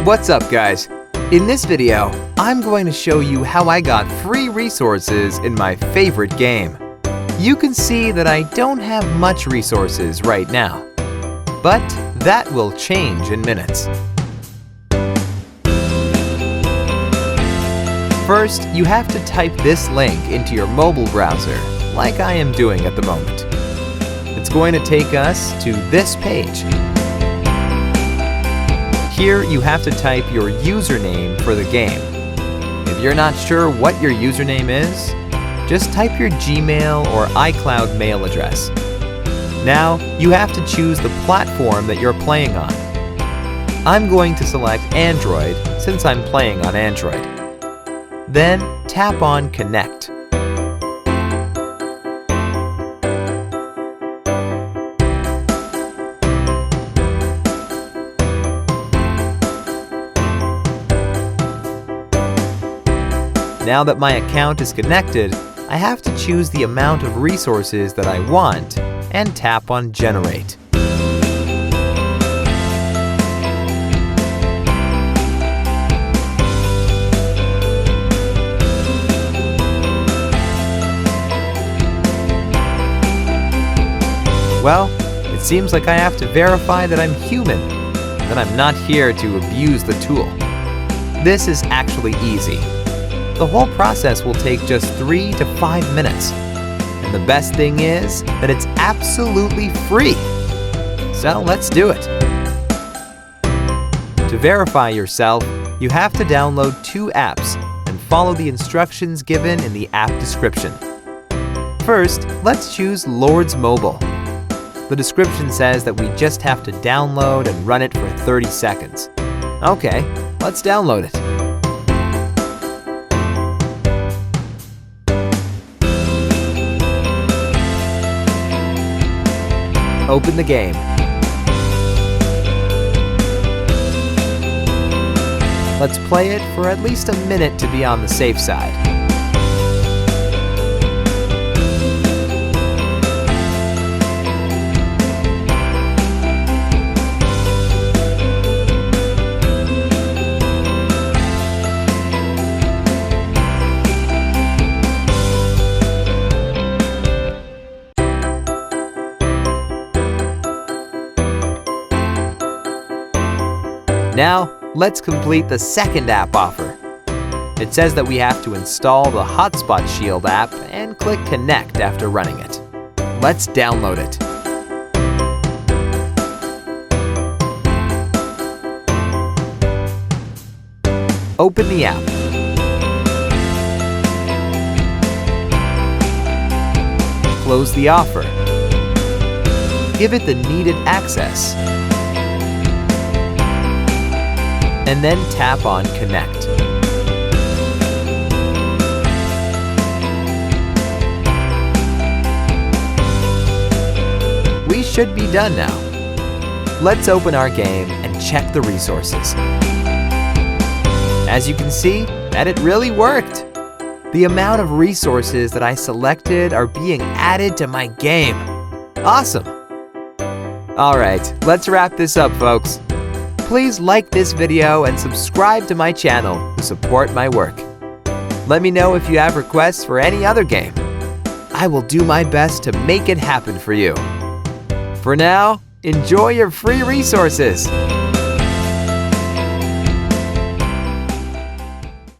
What's up, guys? In this video, I'm going to show you how I got free resources in my favorite game. You can see that I don't have much resources right now, but that will change in minutes. First, you have to type this link into your mobile browser, like I am doing at the moment. It's going to take us to this page. Here, you have to type your username for the game. If you're not sure what your username is, just type your Gmail or iCloud mail address. Now, you have to choose the platform that you're playing on. I'm going to select Android since I'm playing on Android. Then, tap on Connect. Now that my account is connected, I have to choose the amount of resources that I want and tap on Generate. Well, it seems like I have to verify that I'm human, that I'm not here to abuse the tool. This is actually easy. The whole process will take just 3 to 5 minutes. And the best thing is that it's absolutely free. So let's do it. To verify yourself, you have to download 2 apps and follow the instructions given in the app description. First, let's choose Lords Mobile. The description says that we just have to download and run it for 30 seconds. Okay, let's download it. Open the game. Let's play it for at least a minute to be on the safe side. Now, let's complete the second app offer. It says that we have to install the Hotspot Shield app and click Connect after running it. Let's download it. Open the app. Close the offer. Give it the needed access. And then tap on Connect. We should be done now. Let's open our game and check the resources. As you can see, that it really worked. The amount of resources that I selected are being added to my game. Awesome! Alright, let's wrap this up, folks. Please like this video and subscribe to my channel to support my work. Let me know if you have requests for any other game. I will do my best to make it happen for you. For now, enjoy your free resources.